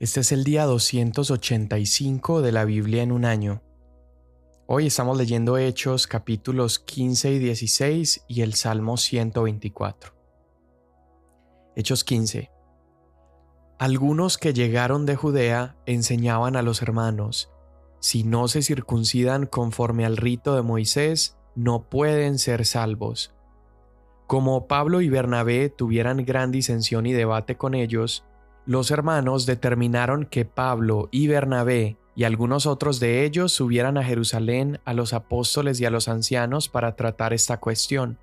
Este es el día 285 de la Biblia en un año. Hoy estamos leyendo Hechos capítulos 15 y 16 y el Salmo 124. Hechos 15. Algunos que llegaron de Judea enseñaban a los hermanos: si no se circuncidan conforme al rito de Moisés, no pueden ser salvos. Como Pablo y Bernabé tuvieran gran disensión y debate con ellos, los hermanos determinaron que Pablo y Bernabé y algunos otros de ellos subieran a Jerusalén a los apóstoles y a los ancianos para tratar esta cuestión.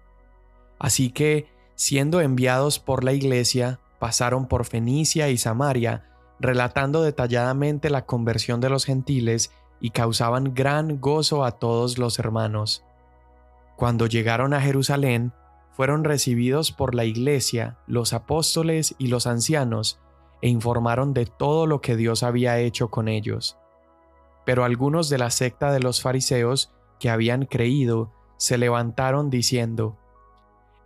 Así que, siendo enviados por la iglesia, pasaron por Fenicia y Samaria, relatando detalladamente la conversión de los gentiles y causaban gran gozo a todos los hermanos. Cuando llegaron a Jerusalén, fueron recibidos por la iglesia, los apóstoles y los ancianos, e informaron de todo lo que Dios había hecho con ellos. Pero algunos de la secta de los fariseos que habían creído se levantaron diciendo: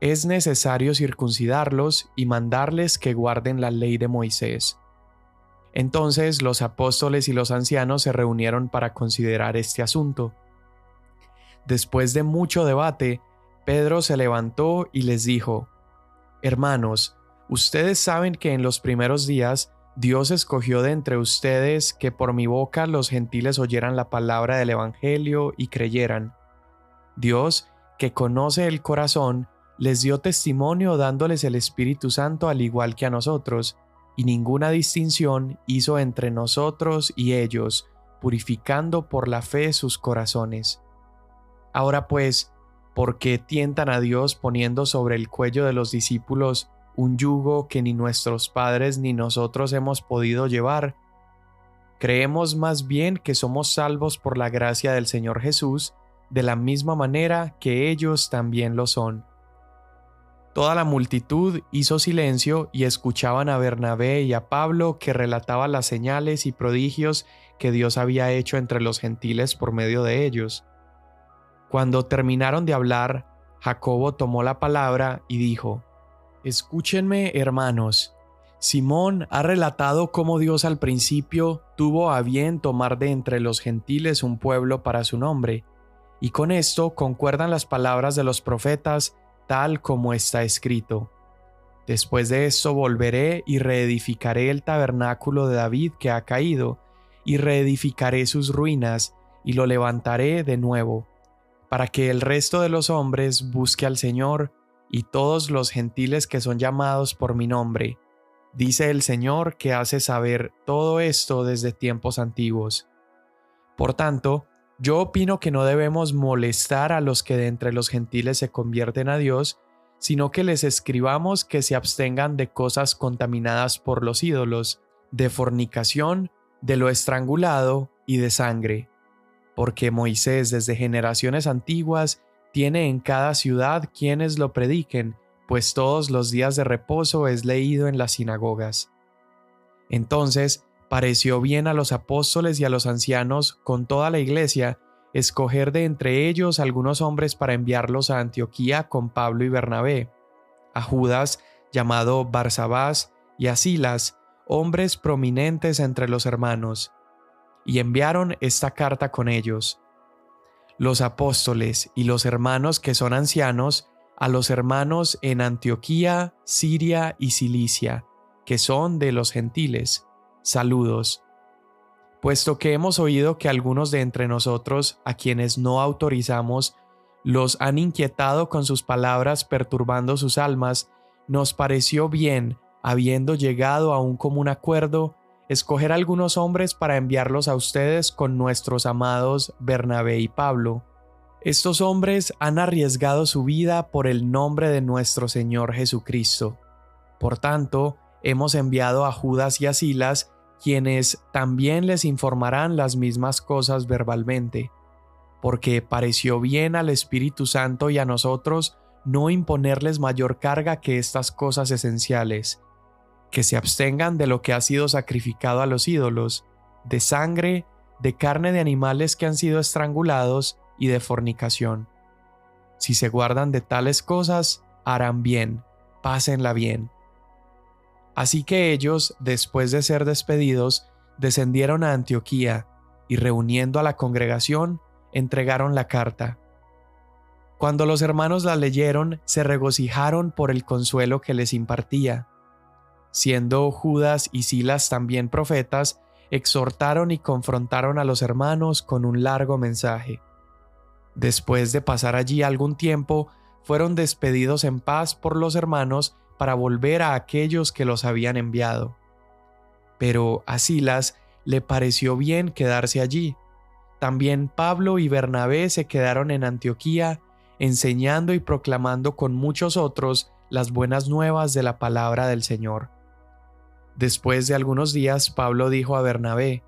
es necesario circuncidarlos y mandarles que guarden la ley de Moisés. Entonces los apóstoles y los ancianos se reunieron para considerar este asunto. Después de mucho debate, Pedro se levantó y les dijo: hermanos, ustedes saben que en los primeros días Dios escogió de entre ustedes que por mi boca los gentiles oyeran la palabra del Evangelio y creyeran. Dios, que conoce el corazón, les dio testimonio dándoles el Espíritu Santo al igual que a nosotros, y ninguna distinción hizo entre nosotros y ellos, purificando por la fe sus corazones. Ahora pues, ¿por qué tientan a Dios poniendo sobre el cuello de los discípulos un yugo que ni nuestros padres ni nosotros hemos podido llevar? Creemos más bien que somos salvos por la gracia del Señor Jesús, de la misma manera que ellos también lo son. Toda la multitud hizo silencio y escuchaban a Bernabé y a Pablo, que relataban las señales y prodigios que Dios había hecho entre los gentiles por medio de ellos. Cuando terminaron de hablar, Jacobo tomó la palabra y dijo: escúchenme, hermanos. Simón ha relatado cómo Dios al principio tuvo a bien tomar de entre los gentiles un pueblo para su nombre, y con esto concuerdan las palabras de los profetas, tal como está escrito: después de esto volveré y reedificaré el tabernáculo de David que ha caído, y reedificaré sus ruinas, y lo levantaré de nuevo, para que el resto de los hombres busque al Señor, y todos los gentiles que son llamados por mi nombre, dice el Señor, que hace saber todo esto desde tiempos antiguos. Por tanto, yo opino que no debemos molestar a los que de entre los gentiles se convierten a Dios, sino que les escribamos que se abstengan de cosas contaminadas por los ídolos, de fornicación, de lo estrangulado y de sangre. Porque Moisés desde generaciones antiguas tiene en cada ciudad quienes lo prediquen, pues todos los días de reposo es leído en las sinagogas. Entonces pareció bien a los apóstoles y a los ancianos con toda la iglesia escoger de entre ellos algunos hombres para enviarlos a Antioquía con Pablo y Bernabé, a Judas llamado Barsabás y a Silas, hombres prominentes entre los hermanos, y enviaron esta carta con ellos: los apóstoles y los hermanos que son ancianos, a los hermanos en Antioquía, Siria y Cilicia, que son de los gentiles, saludos. Puesto que hemos oído que algunos de entre nosotros, a quienes no autorizamos, los han inquietado con sus palabras perturbando sus almas, nos pareció bien, habiendo llegado a un común acuerdo, escoger algunos hombres para enviarlos a ustedes con nuestros amados Bernabé y Pablo. Estos hombres han arriesgado su vida por el nombre de nuestro Señor Jesucristo. Por tanto, hemos enviado a Judas y a Silas, quienes también les informarán las mismas cosas verbalmente, porque pareció bien al Espíritu Santo y a nosotros no imponerles mayor carga que estas cosas esenciales: que se abstengan de lo que ha sido sacrificado a los ídolos, de sangre, de carne de animales que han sido estrangulados y de fornicación. Si se guardan de tales cosas, harán bien, pásenla bien. Así que ellos, después de ser despedidos, descendieron a Antioquía y reuniendo a la congregación, entregaron la carta. Cuando los hermanos la leyeron, se regocijaron por el consuelo que les impartía. Siendo Judas y Silas también profetas, exhortaron y confrontaron a los hermanos con un largo mensaje. Después de pasar allí algún tiempo, fueron despedidos en paz por los hermanos para volver a aquellos que los habían enviado. Pero a Silas le pareció bien quedarse allí. También Pablo y Bernabé se quedaron en Antioquía, enseñando y proclamando con muchos otros las buenas nuevas de la palabra del Señor. Después de algunos días, Pablo dijo a Bernabé: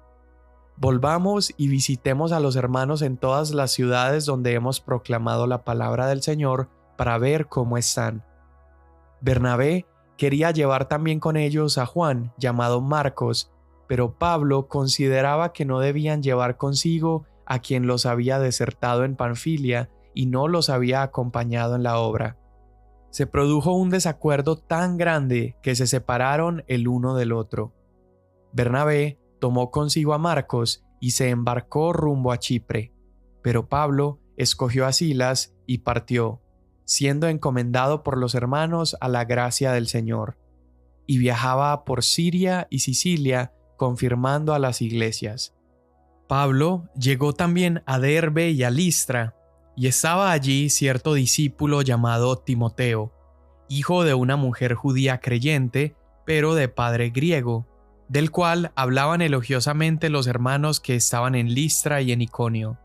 «Volvamos y visitemos a los hermanos en todas las ciudades donde hemos proclamado la palabra del Señor para ver cómo están». Bernabé quería llevar también con ellos a Juan, llamado Marcos, pero Pablo consideraba que no debían llevar consigo a quien los había desertado en Panfilia y no los había acompañado en la obra. Se produjo un desacuerdo tan grande que se separaron el uno del otro. Bernabé tomó consigo a Marcos y se embarcó rumbo a Chipre, pero Pablo escogió a Silas y partió, siendo encomendado por los hermanos a la gracia del Señor, y viajaba por Siria y Sicilia confirmando a las iglesias. Pablo llegó también a Derbe y a Listra, y estaba allí cierto discípulo llamado Timoteo, hijo de una mujer judía creyente, pero de padre griego, del cual hablaban elogiosamente los hermanos que estaban en Listra y en Iconio.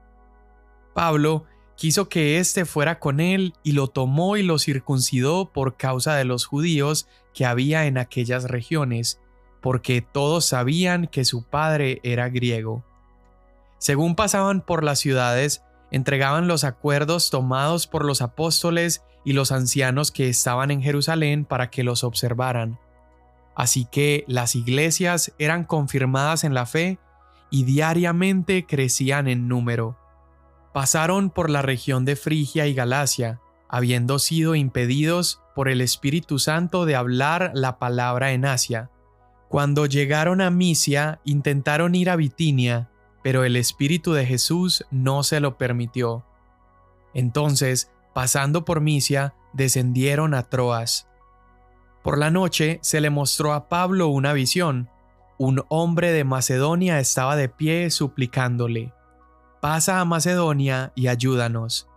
Pablo quiso que éste fuera con él y lo tomó y lo circuncidó por causa de los judíos que había en aquellas regiones, porque todos sabían que su padre era griego. Según pasaban por las ciudades, entregaban los acuerdos tomados por los apóstoles y los ancianos que estaban en Jerusalén para que los observaran. Así que las iglesias eran confirmadas en la fe y diariamente crecían en número. Pasaron por la región de Frigia y Galacia, habiendo sido impedidos por el Espíritu Santo de hablar la palabra en Asia. Cuando llegaron a Misia, intentaron ir a Bitinia, pero el Espíritu de Jesús no se lo permitió. Entonces, pasando por Misia, descendieron a Troas. Por la noche se le mostró a Pablo una visión. Un hombre de Macedonia estaba de pie suplicándole: «Pasa a Macedonia y ayúdanos».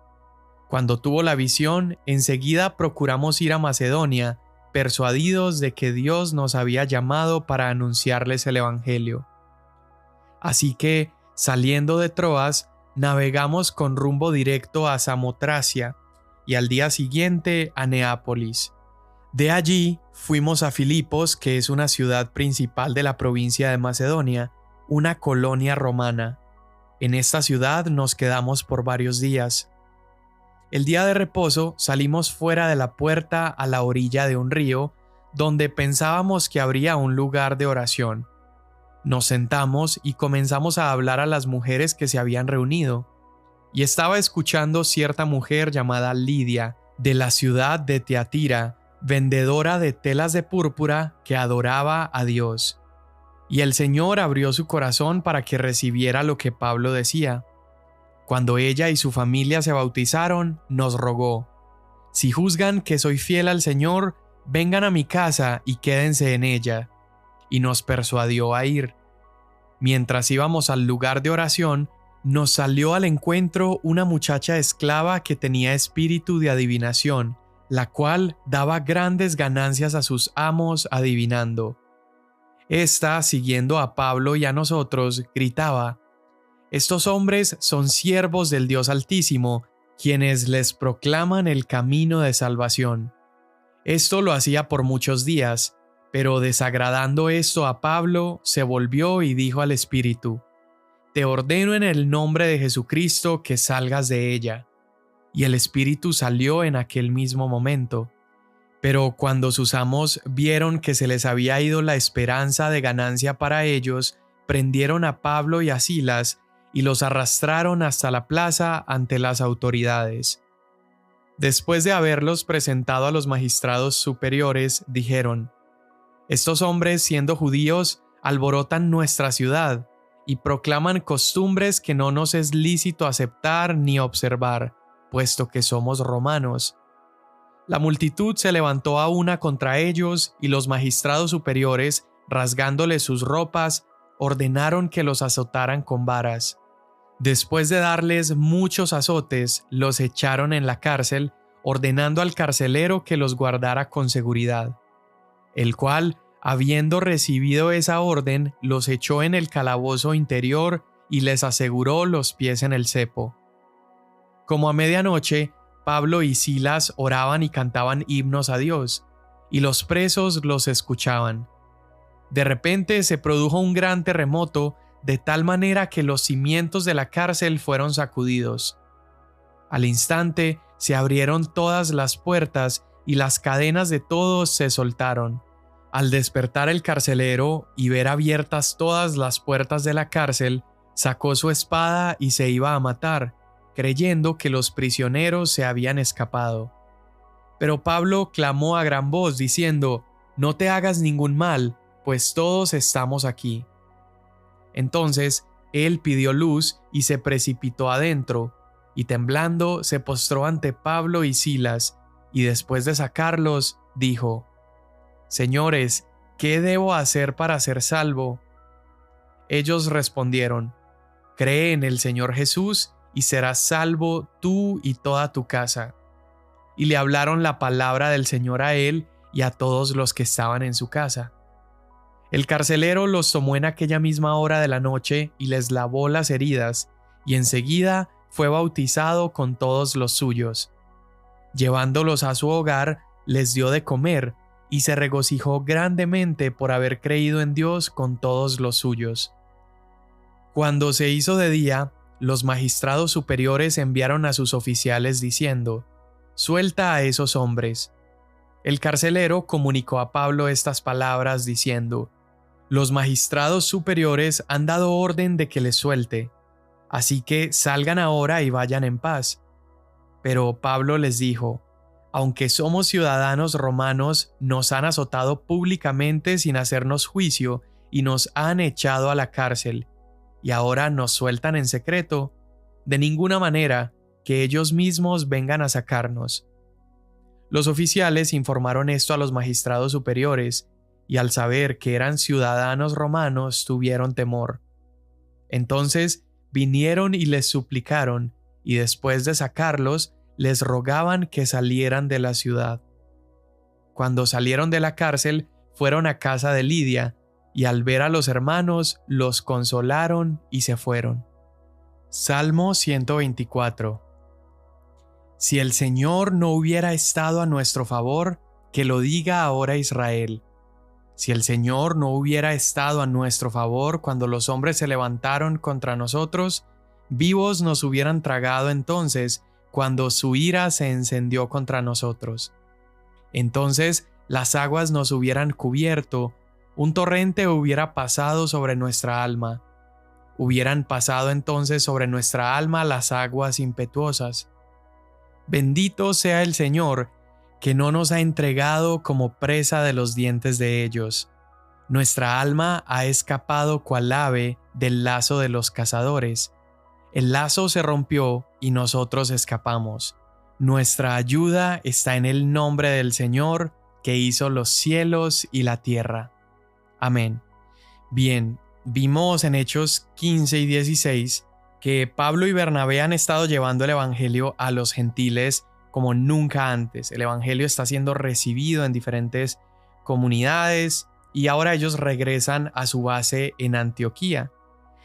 Cuando tuvo la visión, enseguida procuramos ir a Macedonia, persuadidos de que Dios nos había llamado para anunciarles el Evangelio. Así que, saliendo de Troas, navegamos con rumbo directo a Samotracia y al día siguiente a Neápolis. De allí fuimos a Filipos, que es una ciudad principal de la provincia de Macedonia, una colonia romana. En esta ciudad nos quedamos por varios días. El día de reposo salimos fuera de la puerta a la orilla de un río, donde pensábamos que habría un lugar de oración. Nos sentamos y comenzamos a hablar a las mujeres que se habían reunido, y estaba escuchando cierta mujer llamada Lidia, de la ciudad de Tiatira, vendedora de telas de púrpura, que adoraba a Dios. Y el Señor abrió su corazón para que recibiera lo que Pablo decía. Cuando ella y su familia se bautizaron, nos rogó: «Si juzgan que soy fiel al Señor, vengan a mi casa y quédense en ella». Y nos persuadió a ir. Mientras íbamos al lugar de oración, nos salió al encuentro una muchacha esclava que tenía espíritu de adivinación, la cual daba grandes ganancias a sus amos adivinando. Esta, siguiendo a Pablo y a nosotros, gritaba: «Estos hombres son siervos del Dios Altísimo, quienes les proclaman el camino de salvación». Esto lo hacía por muchos días, pero desagradando esto a Pablo, se volvió y dijo al espíritu: «Te ordeno en el nombre de Jesucristo que salgas de ella». Y el espíritu salió en aquel mismo momento. Pero cuando sus amos vieron que se les había ido la esperanza de ganancia para ellos, prendieron a Pablo y a Silas y los arrastraron hasta la plaza ante las autoridades. Después de haberlos presentado a los magistrados superiores, dijeron: Estos hombres, siendo judíos, alborotan nuestra ciudad y proclaman costumbres que no nos es lícito aceptar ni observar, puesto que somos romanos. La multitud se levantó a una contra ellos y los magistrados superiores, rasgándoles sus ropas, ordenaron que los azotaran con varas. Después de darles muchos azotes, los echaron en la cárcel, ordenando al carcelero que los guardara con seguridad, el cual, habiendo recibido esa orden, los echó en el calabozo interior y les aseguró los pies en el cepo. Como a medianoche, Pablo y Silas oraban y cantaban himnos a Dios, y los presos los escuchaban. De repente se produjo un gran terremoto, de tal manera que los cimientos de la cárcel fueron sacudidos. Al instante se abrieron todas las puertas y las cadenas de todos se soltaron. Al despertar el carcelero y ver abiertas todas las puertas de la cárcel, sacó su espada y se iba a matar, creyendo que los prisioneros se habían escapado. Pero Pablo clamó a gran voz diciendo: «No te hagas ningún mal, pues todos estamos aquí». Entonces él pidió luz y se precipitó adentro, y temblando se postró ante Pablo y Silas, y después de sacarlos, dijo: «Señores, ¿qué debo hacer para ser salvo?». Ellos respondieron: «Cree en el Señor Jesús y serás salvo tú y toda tu casa». Y le hablaron la palabra del Señor a él y a todos los que estaban en su casa. El carcelero los tomó en aquella misma hora de la noche y les lavó las heridas, y enseguida fue bautizado con todos los suyos. Llevándolos a su hogar, les dio de comer, y se regocijó grandemente por haber creído en Dios con todos los suyos. Cuando se hizo de día, los magistrados superiores enviaron a sus oficiales diciendo: «Suelta a esos hombres». El carcelero comunicó a Pablo estas palabras diciendo: «Los magistrados superiores han dado orden de que les suelte, así que salgan ahora y vayan en paz». Pero Pablo les dijo: «Aunque somos ciudadanos romanos, nos han azotado públicamente sin hacernos juicio y nos han echado a la cárcel, y ahora nos sueltan en secreto. De ninguna manera, que ellos mismos vengan a sacarnos». Los oficiales informaron esto a los magistrados superiores, y al saber que eran ciudadanos romanos tuvieron temor. Entonces vinieron y les suplicaron, y después de sacarlos, les rogaban que salieran de la ciudad. Cuando salieron de la cárcel, fueron a casa de Lidia, y al ver a los hermanos, los consolaron y se fueron. Salmo 124. Si el Señor no hubiera estado a nuestro favor, que lo diga ahora Israel. Si el Señor no hubiera estado a nuestro favor cuando los hombres se levantaron contra nosotros, vivos nos hubieran tragado entonces cuando su ira se encendió contra nosotros. Entonces las aguas nos hubieran cubierto, un torrente hubiera pasado sobre nuestra alma. Hubieran pasado entonces sobre nuestra alma las aguas impetuosas. Bendito sea el Señor, que no nos ha entregado como presa de los dientes de ellos. Nuestra alma ha escapado cual ave del lazo de los cazadores. El lazo se rompió y nosotros escapamos. Nuestra ayuda está en el nombre del Señor, que hizo los cielos y la tierra. Amén. Bien, vimos en Hechos 15 y 16 que Pablo y Bernabé han estado llevando el evangelio a los gentiles como nunca antes. El evangelio está siendo recibido en diferentes comunidades y ahora ellos regresan a su base en Antioquía.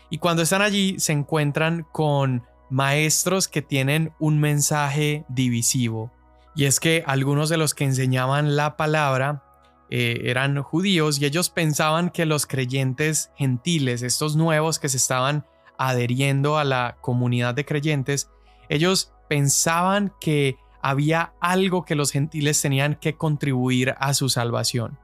Y cuando están allí se encuentran con maestros que tienen un mensaje divisivo. Y es que algunos de los que enseñaban la palabra eran judíos y ellos pensaban que los creyentes gentiles, estos nuevos que se estaban adheriendo a la comunidad de creyentes, ellos pensaban que había algo que los gentiles tenían que contribuir a su salvación.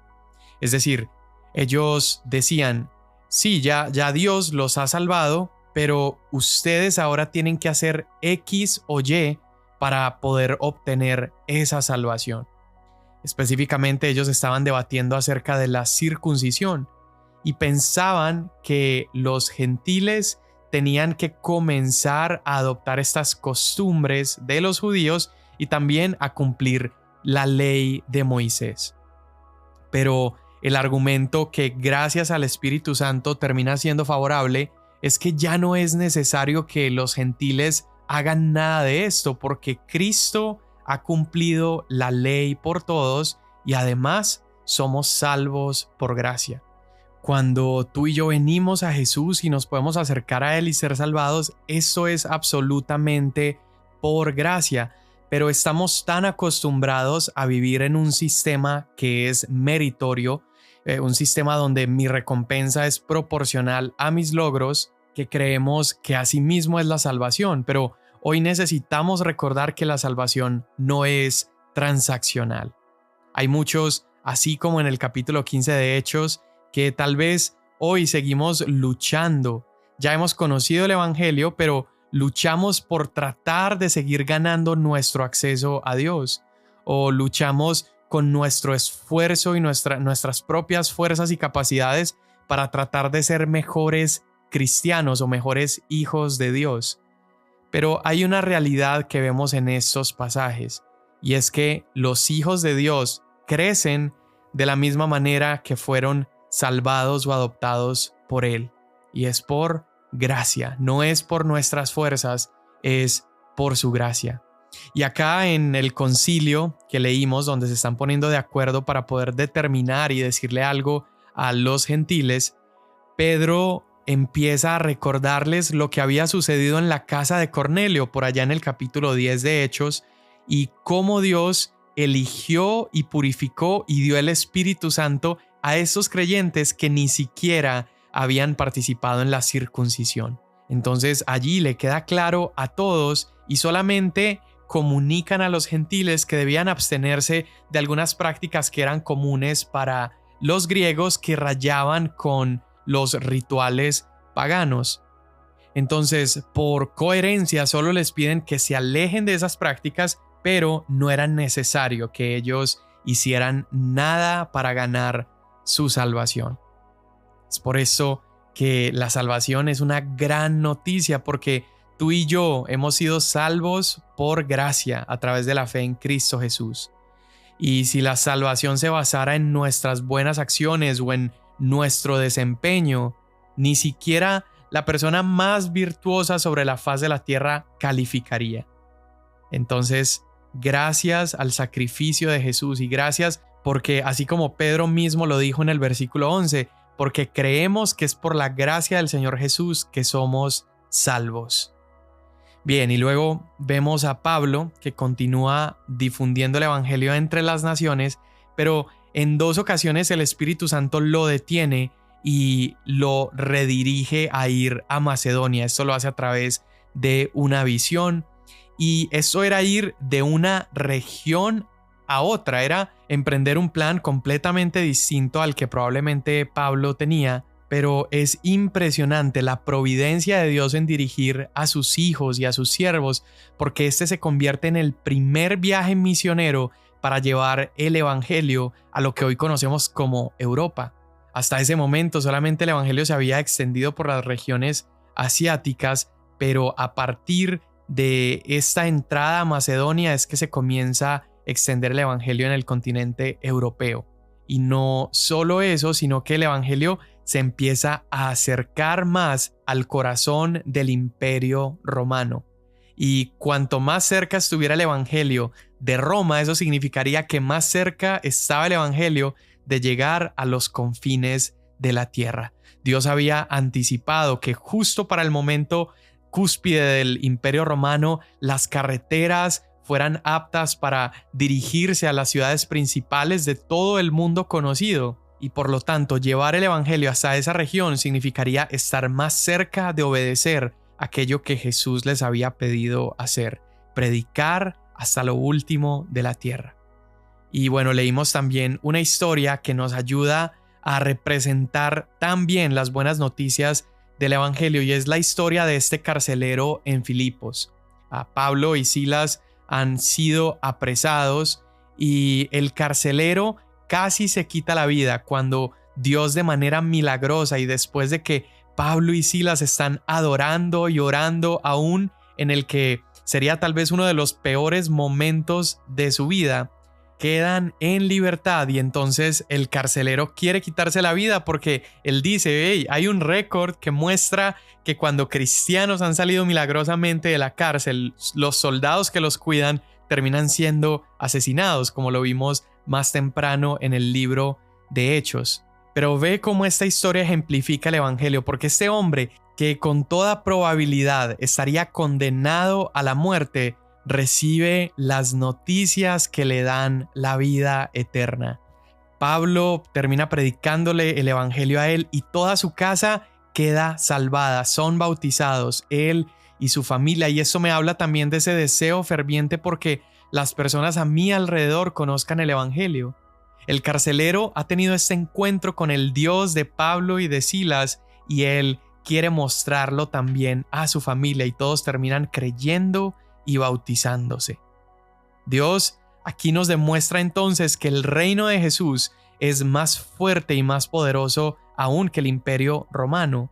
Es decir, ellos decían: sí, ya Dios los ha salvado, pero ustedes ahora tienen que hacer X o Y para poder obtener esa salvación. Específicamente ellos estaban debatiendo acerca de la circuncisión y pensaban que los gentiles tenían que comenzar a adoptar estas costumbres de los judíos y también a cumplir la ley de Moisés. Pero el argumento que gracias al Espíritu Santo termina siendo favorable es que ya no es necesario que los gentiles hagan nada de esto, porque Cristo ha cumplido la ley por todos y además somos salvos por gracia. Cuando tú y yo venimos a Jesús y nos podemos acercar a Él y ser salvados, eso es absolutamente por gracia. Pero estamos tan acostumbrados a vivir en un sistema que es meritorio, un sistema donde mi recompensa es proporcional a mis logros, que creemos que así mismo es la salvación. Pero hoy necesitamos recordar que la salvación no es transaccional. Hay muchos, así como en el capítulo 15 de Hechos, que tal vez hoy seguimos luchando. Ya hemos conocido el Evangelio, pero luchamos por tratar de seguir ganando nuestro acceso a Dios, o luchamos con nuestro esfuerzo y nuestras propias fuerzas y capacidades para tratar de ser mejores cristianos o mejores hijos de Dios. Pero hay una realidad que vemos en estos pasajes, y es que los hijos de Dios crecen de la misma manera que fueron salvados o adoptados por Él, y es por gracia, no es por nuestras fuerzas, es por su gracia. Y acá en el concilio que leímos, donde se están poniendo de acuerdo para poder determinar y decirle algo a los gentiles, Pedro empieza a recordarles lo que había sucedido en la casa de Cornelio por allá en el capítulo 10 de Hechos, y cómo Dios eligió y purificó y dio el Espíritu Santo a esos creyentes que ni siquiera habían participado en la circuncisión. Entonces allí le queda claro a todos y solamente comunican a los gentiles que debían abstenerse de algunas prácticas que eran comunes para los griegos, que rayaban con los rituales paganos. Entonces, por coherencia, solo les piden que se alejen de esas prácticas, pero no era necesario que ellos hicieran nada para ganar su salvación. Es por eso que la salvación es una gran noticia, porque tú y yo hemos sido salvos por gracia a través de la fe en Cristo Jesús. Y si la salvación se basara en nuestras buenas acciones o en nuestro desempeño, ni siquiera la persona más virtuosa sobre la faz de la tierra calificaría. Entonces, gracias al sacrificio de Jesús, y gracias porque, así como Pedro mismo lo dijo en el versículo 11, porque creemos que es por la gracia del Señor Jesús que somos salvos. Bien, y luego vemos a Pablo, que continúa difundiendo el Evangelio entre las naciones, pero en 2 ocasiones el Espíritu Santo lo detiene y lo redirige a ir a Macedonia. Esto lo hace a través de una visión, y eso era ir de una región a otra, era emprender un plan completamente distinto al que probablemente Pablo tenía. Pero es impresionante la providencia de Dios en dirigir a sus hijos y a sus siervos, porque este se convierte en el primer viaje misionero para llevar el Evangelio a lo que hoy conocemos como Europa. Hasta ese momento solamente el Evangelio se había extendido por las regiones asiáticas, pero a partir de esta entrada a Macedonia es que se comienza a extender el Evangelio en el continente europeo. Y no solo eso, sino que el Evangelio se empieza a acercar más al corazón del Imperio Romano. Y cuanto más cerca estuviera el Evangelio de Roma, eso significaría que más cerca estaba el Evangelio de llegar a los confines de la tierra. Dios había anticipado que justo para el momento cúspide del Imperio Romano, las carreteras fueran aptas para dirigirse a las ciudades principales de todo el mundo conocido, y por lo tanto llevar el Evangelio hasta esa región significaría estar más cerca de obedecer aquello que Jesús les había pedido hacer, predicar hasta lo último de la tierra. Y bueno, leímos también una historia que nos ayuda a representar también las buenas noticias del Evangelio, y es la historia de este carcelero en Filipos. Pablo y Silas han sido apresados y el carcelero casi se quita la vida cuando Dios, de manera milagrosa, y después de que Pablo y Silas están adorando y orando, aún en el que sería tal vez uno de los peores momentos de su vida, quedan en libertad. Y entonces el carcelero quiere quitarse la vida porque él dice: hey, hay un récord que muestra que cuando cristianos han salido milagrosamente de la cárcel, los soldados que los cuidan terminan siendo asesinados, como lo vimos más temprano en el libro de Hechos. Pero ve cómo esta historia ejemplifica el evangelio, porque este hombre, que con toda probabilidad estaría condenado a la muerte, recibe las noticias que le dan la vida eterna. Pablo termina predicándole el evangelio a él y toda su casa queda salvada, son bautizados, él y su familia. Y eso me habla también de ese deseo ferviente porque las personas a mi alrededor conozcan el evangelio. El carcelero ha tenido este encuentro con el Dios de Pablo y de Silas y él quiere mostrarlo también a su familia, y todos terminan creyendo y bautizándose. Dios aquí nos demuestra entonces que el reino de Jesús es más fuerte y más poderoso aún que el imperio romano,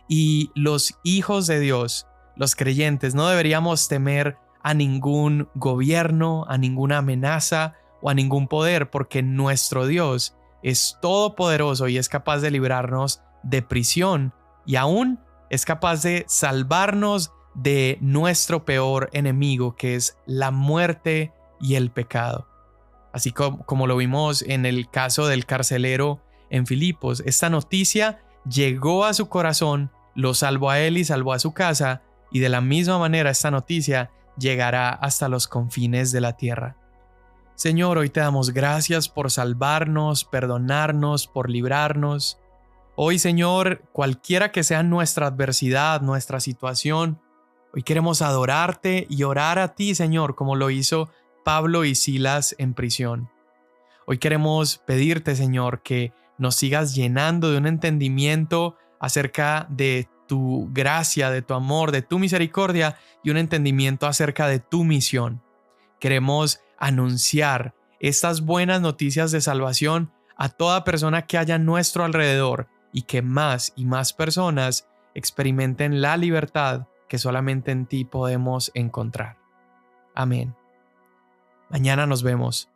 y los hijos de Dios, los creyentes, no deberíamos temer a ningún gobierno, a ninguna amenaza o a ningún poder, porque nuestro Dios es todopoderoso y es capaz de librarnos de prisión, y aún es capaz de salvarnos de nuestro peor enemigo, que es la muerte y el pecado. Así como lo vimos en el caso del carcelero en Filipos, esta noticia llegó a su corazón, lo salvó a él y salvó a su casa, y de la misma manera esta noticia llegará hasta los confines de la tierra. Señor, hoy te damos gracias por salvarnos, perdonarnos, por librarnos. Hoy, Señor, cualquiera que sea nuestra adversidad, nuestra situación, hoy queremos adorarte y orar a ti, Señor, como lo hizo Pablo y Silas en prisión. Hoy queremos pedirte, Señor, que nos sigas llenando de un entendimiento acerca de tu gracia, de tu amor, de tu misericordia, y un entendimiento acerca de tu misión. Queremos anunciar estas buenas noticias de salvación a toda persona que haya a nuestro alrededor, y que más y más personas experimenten la libertad que solamente en ti podemos encontrar. Amén. Mañana nos vemos.